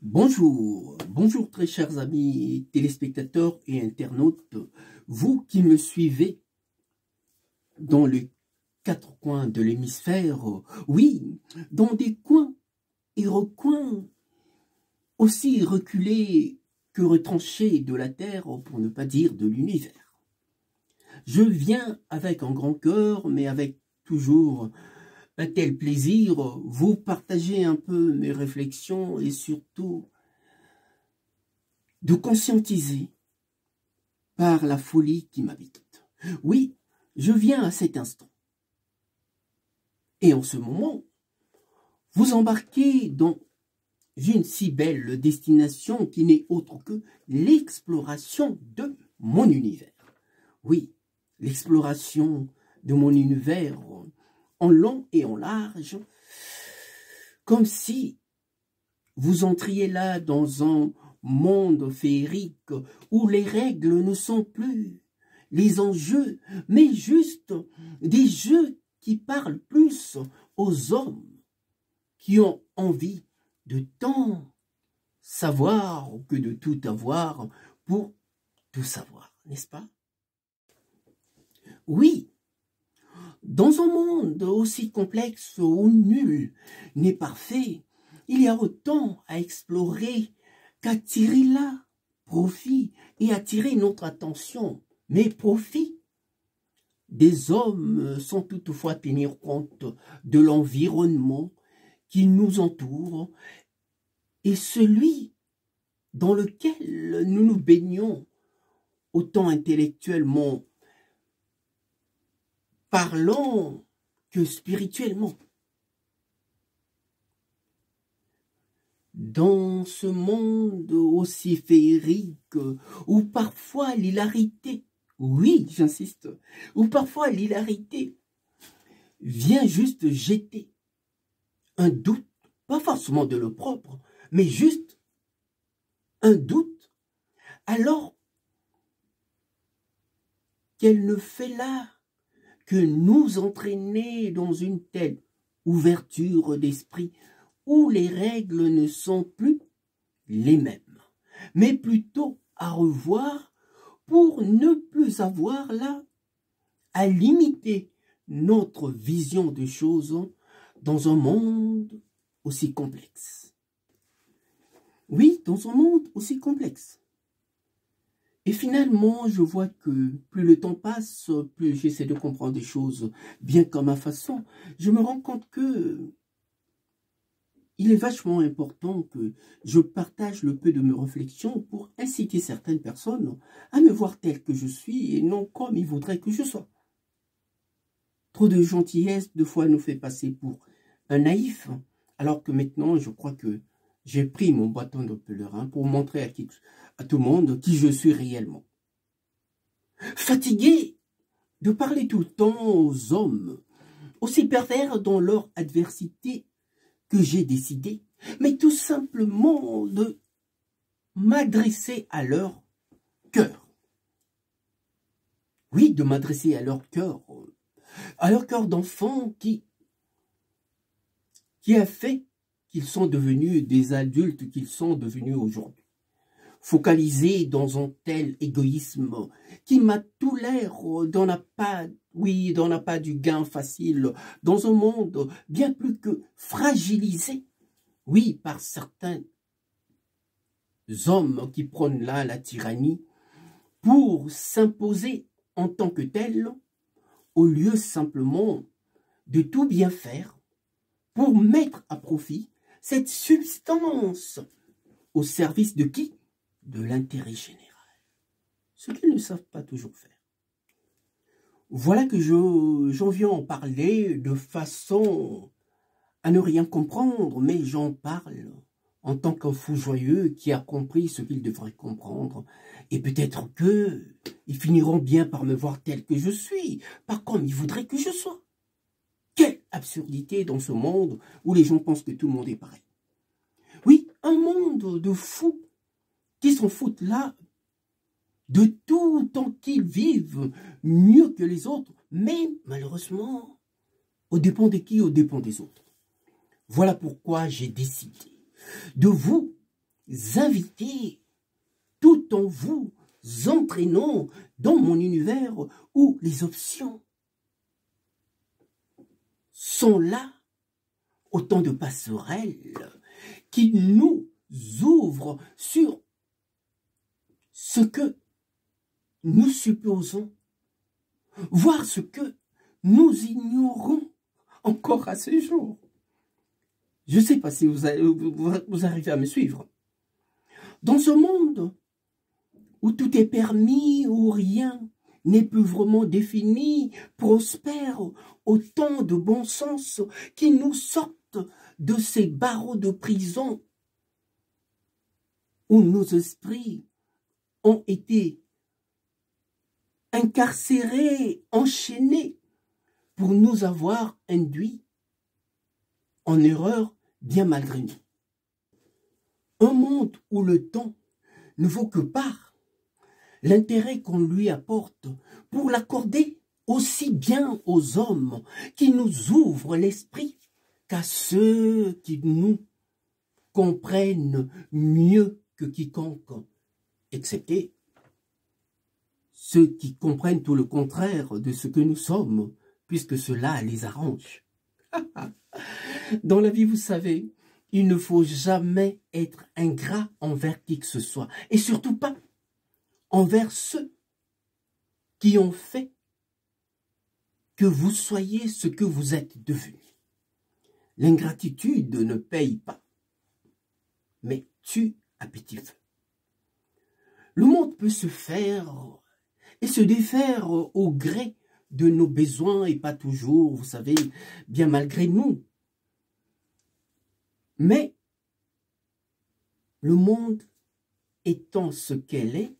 Bonjour, bonjour très chers amis téléspectateurs et internautes, vous qui me suivez dans les quatre coins de l'hémisphère, oui, dans des coins et recoins aussi reculés que retranchés de la Terre, pour ne pas dire de l'univers. Je viens avec un grand cœur, mais avec toujours un tel plaisir, vous partager un peu mes réflexions et surtout de conscientiser par la folie qui m'habite. Oui, je viens à cet instant. Et en ce moment, vous embarquez dans une si belle destination qui n'est autre que l'exploration de mon univers. Oui, l'exploration de mon univers en long et en large, comme si vous entriez là dans un monde féerique où les règles ne sont plus les enjeux, mais juste des jeux qui parlent plus aux hommes qui ont envie de tant savoir que de tout avoir pour tout savoir, n'est-ce pas? Oui, dans un monde aussi complexe où nul n'est parfait, il y a autant à explorer qu'à tirer là profit et attirer notre attention. Mais profit des hommes sans toutefois tenir compte de l'environnement qui nous entoure et celui dans lequel nous nous baignons, autant intellectuellement parlant que spirituellement. Dans ce monde aussi féerique où parfois l'hilarité, oui, j'insiste, où parfois l'hilarité vient juste jeter un doute, pas forcément de l'opprobre, mais juste un doute, alors qu'elle ne fait là que nous entraîner dans une telle ouverture d'esprit où les règles ne sont plus les mêmes, mais plutôt à revoir pour ne plus avoir là à limiter notre vision des choses dans un monde aussi complexe. Oui, dans un monde aussi complexe. Et finalement, je vois que plus le temps passe, plus j'essaie de comprendre des choses bien comme ma façon. Je me rends compte que il est vachement important que je partage le peu de mes réflexions pour inciter certaines personnes à me voir tel que je suis et non comme ils voudraient que je sois. Trop de gentillesse, de fois, nous fait passer pour un naïf, alors que maintenant, je crois que j'ai pris mon bâton de pèlerin pour montrer à tout le monde qui je suis réellement. Fatigué de parler tout le temps aux hommes, aussi pervers dans leur adversité que j'ai décidé, mais tout simplement de m'adresser à leur cœur. Oui, de m'adresser à leur cœur d'enfant qui a fait qu'ils sont devenus des adultes qu'ils sont devenus aujourd'hui. Focalisés dans un tel égoïsme qui m'a tout l'air d'en pas du gain facile, dans un monde bien plus que fragilisé, oui, par certains hommes qui prônent là la tyrannie pour s'imposer en tant que tel, au lieu simplement de tout bien faire pour mettre à profit cette substance au service de qui? De l'intérêt général. Ce qu'ils ne savent pas toujours faire. Voilà que j'en viens en parler de façon à ne rien comprendre, mais j'en parle en tant qu'un fou joyeux qui a compris ce qu'il devrait comprendre. Et peut-être qu'ils finiront bien par me voir tel que je suis, pas comme ils voudraient que je sois. Quelle absurdité dans ce monde où les gens pensent que tout le monde est pareil. Oui, un monde de fous qui s'en foutent là de tout tant qu'ils vivent mieux que les autres, mais malheureusement, au dépend de qui? Au dépend des autres. Voilà pourquoi j'ai décidé de vous inviter tout en vous entraînant dans mon univers où les options sont là, autant de passerelles qui nous ouvrent sur ce que nous supposons, voire ce que nous ignorons encore à ce jour. Je ne sais pas si vous arrivez à me suivre. Dans ce monde où tout est permis, où rien n'est plus vraiment défini, prospère autant de bon sens qui nous sortent de ces barreaux de prison où nos esprits ont été incarcérés, enchaînés, pour nous avoir induits en erreur bien malgré nous. Un monde où le temps ne vaut que part l'intérêt qu'on lui apporte pour l'accorder aussi bien aux hommes qui nous ouvrent l'esprit qu'à ceux qui nous comprennent mieux que quiconque, excepté ceux qui comprennent tout le contraire de ce que nous sommes, puisque cela les arrange. Dans la vie, vous savez, il ne faut jamais être ingrat envers qui que ce soit, et surtout pas envers ceux qui ont fait que vous soyez ce que vous êtes devenu. L'ingratitude ne paye pas, mais tue à petit feu. Le monde peut se faire et se défaire au gré de nos besoins et pas toujours, vous savez, bien malgré nous. Mais le monde étant ce qu'elle est,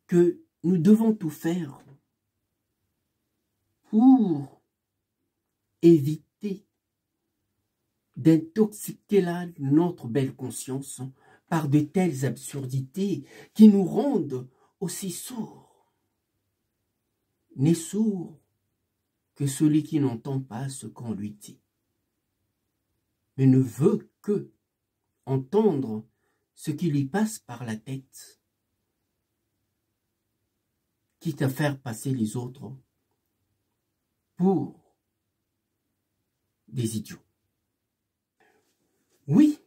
que nous devons tout faire pour éviter d'intoxiquer là notre belle conscience par de telles absurdités qui nous rendent aussi sourds. N'est sourd que celui qui n'entend pas ce qu'on lui dit, mais ne veut que entendre ce qui lui passe par la tête, quitte à faire passer les autres pour des idiots. Oui,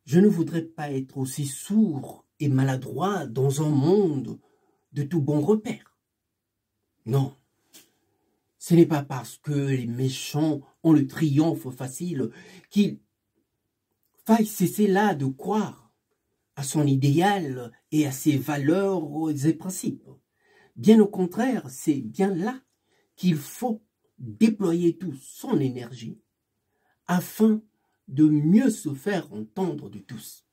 je ne voudrais pas être aussi sourd et maladroit dans un monde de tout bon repère. Non, ce n'est pas parce que les méchants ont le triomphe facile qu'il faille cesser là de croire à son idéal et à ses valeurs et principes. Bien au contraire, c'est bien là qu'il faut déployer toute son énergie afin de mieux se faire entendre de tous.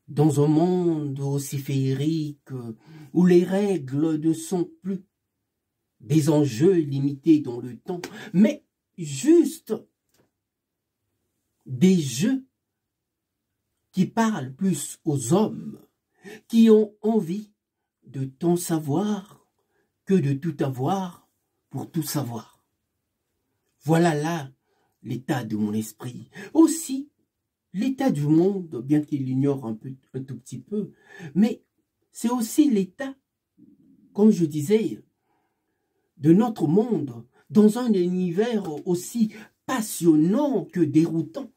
Dans un monde aussi féerique où les règles ne sont plus des enjeux limités dans le temps, mais juste des jeux qui parlent plus aux hommes, qui ont envie de tant savoir que de tout avoir pour tout savoir. Voilà là l'état de mon esprit. Aussi, l'état du monde, bien qu'il l'ignore un tout petit peu, mais c'est aussi l'état, comme je disais, de notre monde, dans un univers aussi passionnant que déroutant,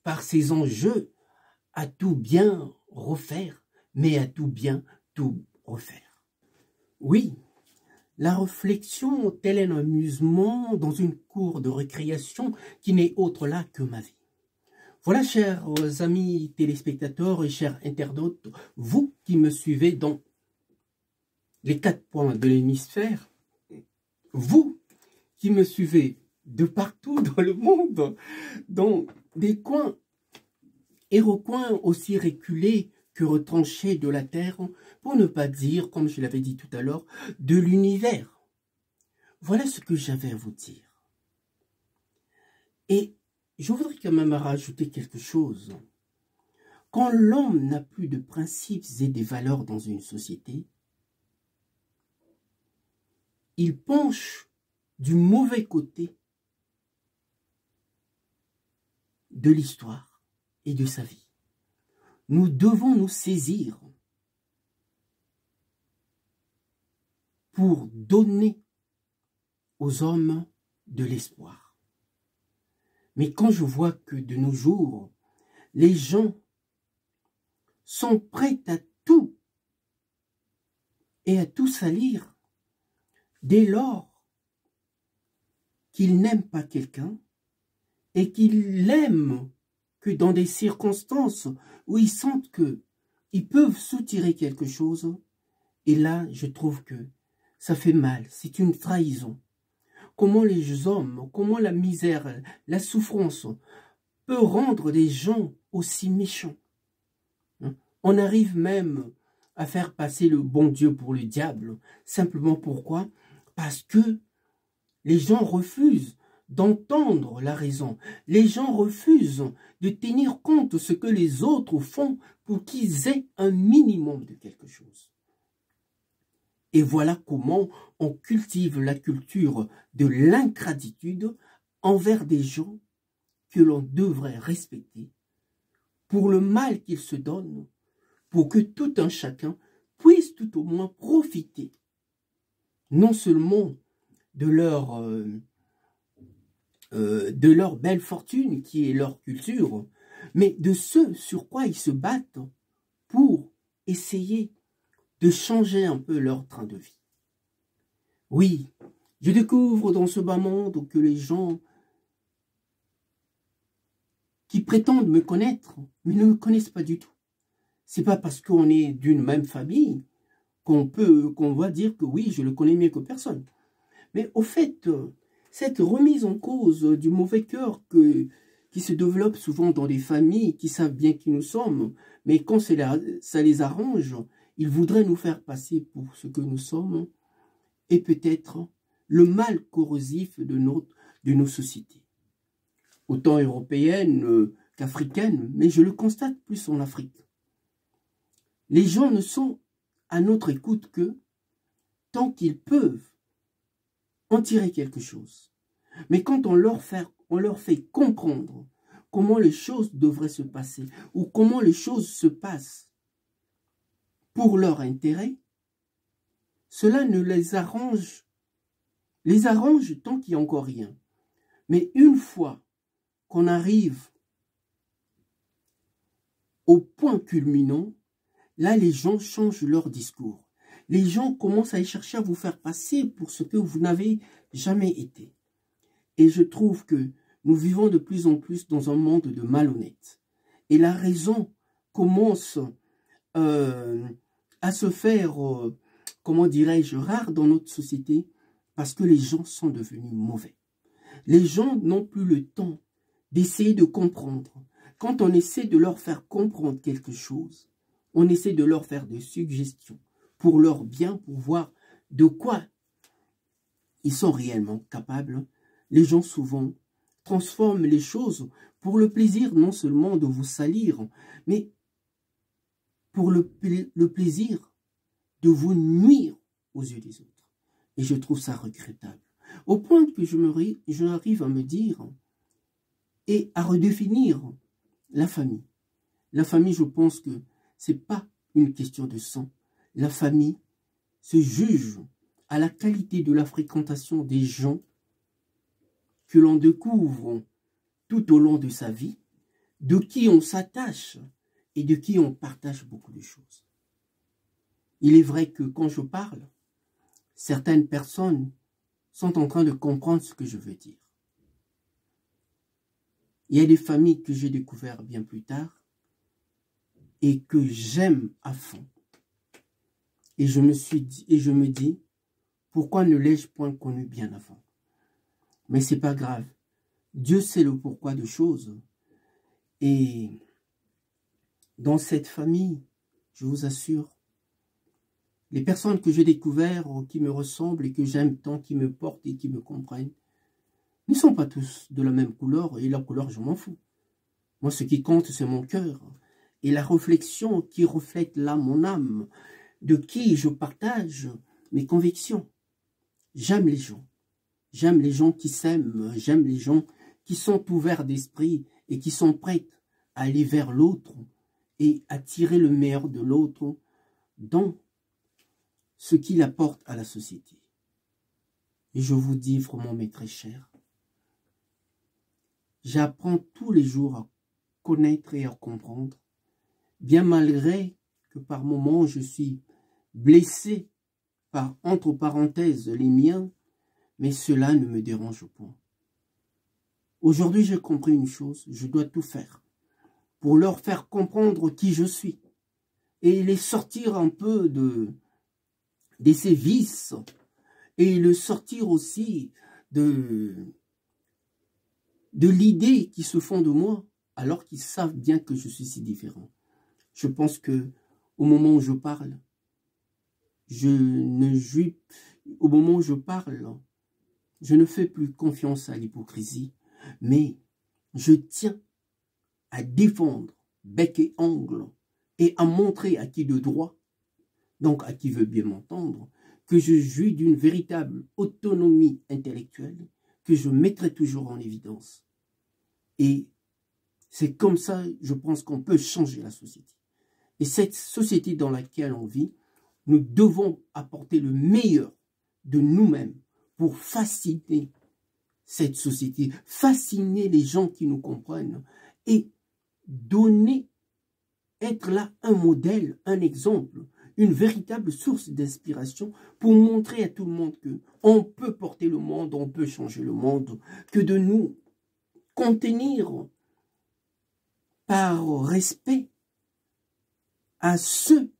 par ses enjeux à tout bien refaire, mais à tout bien tout refaire. Oui, la réflexion, tel est un amusement dans une cour de récréation qui n'est autre là que ma vie. Voilà, chers amis téléspectateurs et chers internautes, vous qui me suivez dans les 4 points de l'hémisphère, vous qui me suivez de partout dans le monde, dans des coins et recoins aussi reculés que retranchés de la terre, pour ne pas dire, comme je l'avais dit tout à l'heure, de l'univers. Voilà ce que j'avais à vous dire. Et je voudrais quand même rajouter quelque chose. Quand l'homme n'a plus de principes et des valeurs dans une société, il penche du mauvais côté de l'histoire et de sa vie. Nous devons nous saisir pour donner aux hommes de l'espoir. Mais quand je vois que de nos jours, les gens sont prêts à tout et à tout salir dès lors qu'ils n'aiment pas quelqu'un et qu'ils l'aiment que dans des circonstances où ils sentent qu'ils peuvent soutirer quelque chose, et là, je trouve que ça fait mal, c'est une trahison. Comment les hommes, comment la misère, la souffrance peut rendre des gens aussi méchants. On arrive même à faire passer le bon Dieu pour le diable. Simplement pourquoi? Parce que les gens refusent d'entendre la raison. Les gens refusent de tenir compte de ce que les autres font pour qu'ils aient un minimum de quelque chose. Et voilà comment on cultive la culture de l'ingratitude envers des gens que l'on devrait respecter pour le mal qu'ils se donnent, pour que tout un chacun puisse tout au moins profiter non seulement de leur belle fortune qui est leur culture, mais de ce sur quoi ils se battent pour essayer de changer un peu leur train de vie. Oui, je découvre dans ce bas monde que les gens qui prétendent me connaître, mais ne me connaissent pas du tout. C'est pas parce qu'on est d'une même famille qu'on va dire que oui, je le connais mieux que personne. Mais au fait, cette remise en cause du mauvais cœur qui se développe souvent dans des familles qui savent bien qui nous sommes, mais quand ça les arrange, ils voudraient nous faire passer pour ce que nous sommes, et peut-être le mal corrosif de nos sociétés. Autant européennes qu'africaines, mais je le constate plus en Afrique. Les gens ne sont à notre écoute que tant qu'ils peuvent en tirer quelque chose. Mais quand on leur fait comprendre comment les choses devraient se passer ou comment les choses se passent pour leur intérêt, cela ne les arrange tant qu'il n'y a encore rien. Mais une fois qu'on arrive au point culminant, là les gens changent leur discours. Les gens commencent à chercher à vous faire passer pour ce que vous n'avez jamais été. Et je trouve que nous vivons de plus en plus dans un monde de malhonnêtes. Et la raison commence à se faire, comment dirais-je, rare dans notre société, parce que les gens sont devenus mauvais. Les gens n'ont plus le temps d'essayer de comprendre. Quand on essaie de leur faire comprendre quelque chose, on essaie de leur faire des suggestions pour leur bien, pour voir de quoi ils sont réellement capables. Les gens souvent transforment les choses pour le plaisir non seulement de vous salir, mais pour le plaisir de vous nuire aux yeux des autres. Et je trouve ça regrettable. Au point que j'arrive à me dire et à redéfinir la famille. La famille, je pense que ce n'est pas une question de sang. La famille se juge à la qualité de la fréquentation des gens que l'on découvre tout au long de sa vie, de qui on s'attache et de qui on partage beaucoup de choses. Il est vrai que quand je parle, certaines personnes sont en train de comprendre ce que je veux dire. Il y a des familles que j'ai découvertes bien plus tard et que j'aime à fond. Et je me dis, pourquoi ne l'ai-je point connu bien avant? Mais c'est pas grave. Dieu sait le pourquoi de choses. Et dans cette famille, je vous assure, les personnes que j'ai découvertes, qui me ressemblent et que j'aime tant, qui me portent et qui me comprennent, ne sont pas tous de la même couleur, et la couleur, je m'en fous. Moi, ce qui compte, c'est mon cœur, et la réflexion qui reflète là mon âme, de qui je partage mes convictions. J'aime les gens qui s'aiment, j'aime les gens qui sont ouverts d'esprit et qui sont prêtes à aller vers l'autre et à tirer le meilleur de l'autre dans ce qu'il apporte à la société. Et je vous dis vraiment, mes très chers, j'apprends tous les jours à connaître et à comprendre, bien malgré que par moments je suis blessé par, entre parenthèses, les miens, mais cela ne me dérange pas. Aujourd'hui, j'ai compris une chose, je dois tout faire pour leur faire comprendre qui je suis et les sortir un peu de ces vices et le sortir aussi de l'idée qu'ils se font de moi alors qu'ils savent bien que je suis si différent. Je pense que au moment où je parle, au moment où je parle, je ne fais plus confiance à l'hypocrisie, mais je tiens à défendre bec et ongle et à montrer à qui de droit, donc à qui veut bien m'entendre, que je jouis d'une véritable autonomie intellectuelle que je mettrai toujours en évidence. Et c'est comme ça, je pense qu'on peut changer la société. Et cette société dans laquelle on vit, nous devons apporter le meilleur de nous-mêmes pour fasciner cette société, fasciner les gens qui nous comprennent et donner, être là un modèle, un exemple, une véritable source d'inspiration pour montrer à tout le monde que on peut porter le monde, on peut changer le monde, que de nous contenir par respect à ceux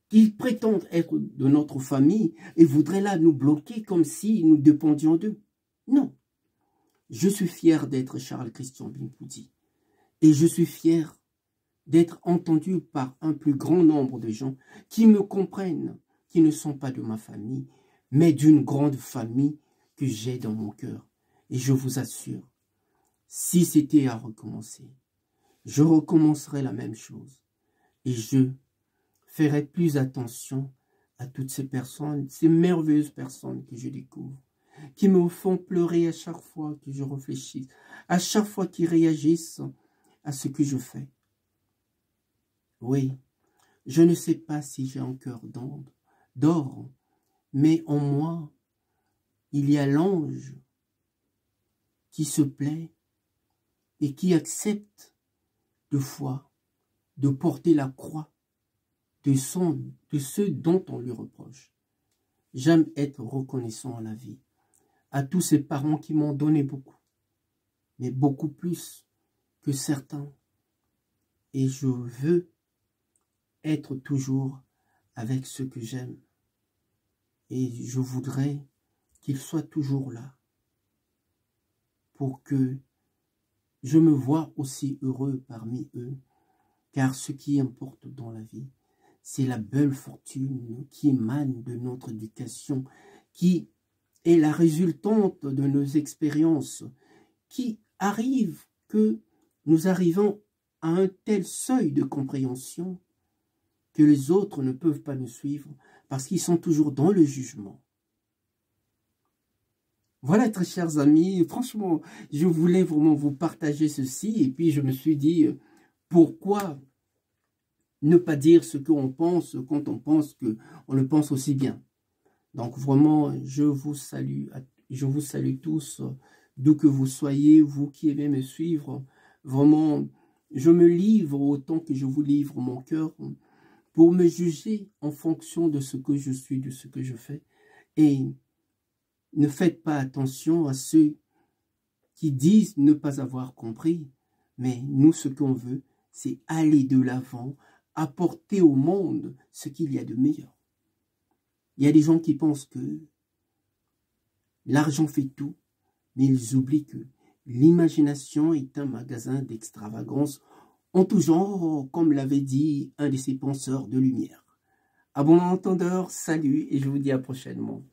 qui prétendent être de notre famille et voudraient là nous bloquer comme si nous dépendions d'eux. Non. Je suis fier d'être Charles Christian Bimpouti et je suis fier d'être entendu par un plus grand nombre de gens qui me comprennent, qui ne sont pas de ma famille, mais d'une grande famille que j'ai dans mon cœur. Et je vous assure, si c'était à recommencer, je recommencerai la même chose. Et je ferai plus attention à toutes ces personnes, ces merveilleuses personnes que je découvre, qui me font pleurer à chaque fois que je réfléchis, à chaque fois qu'ils réagissent à ce que je fais. Oui, je ne sais pas si j'ai un cœur d'or, mais en moi, il y a l'ange qui se plaît et qui accepte de foi de porter la croix de ceux dont on lui reproche. J'aime être reconnaissant à la vie, à tous ces parents qui m'ont donné beaucoup, mais beaucoup plus que certains. Et je veux être toujours avec ceux que j'aime. Et je voudrais qu'ils soient toujours là pour que je me voie aussi heureux parmi eux. Car ce qui importe dans la vie, c'est la belle fortune qui émane de notre éducation, qui est la résultante de nos expériences, qui arrive que nous arrivons à un tel seuil de compréhension que les autres ne peuvent pas nous suivre parce qu'ils sont toujours dans le jugement. Voilà, très chers amis, franchement, je voulais vraiment vous partager ceci et puis je me suis dit, pourquoi ne pas dire ce qu'on pense quand on pense qu'on le pense aussi bien. Donc vraiment, je vous salue tous, d'où que vous soyez, vous qui aimez me suivre. Vraiment, je me livre autant que je vous livre mon cœur pour me juger en fonction de ce que je suis, de ce que je fais. Et ne faites pas attention à ceux qui disent ne pas avoir compris. Mais nous, ce qu'on veut, c'est aller de l'avant, apporter au monde ce qu'il y a de meilleur. Il y a des gens qui pensent que l'argent fait tout, mais ils oublient que l'imagination est un magasin d'extravagance en tout genre, comme l'avait dit un de ces penseurs de lumière. À bon entendeur, salut et je vous dis à prochainement.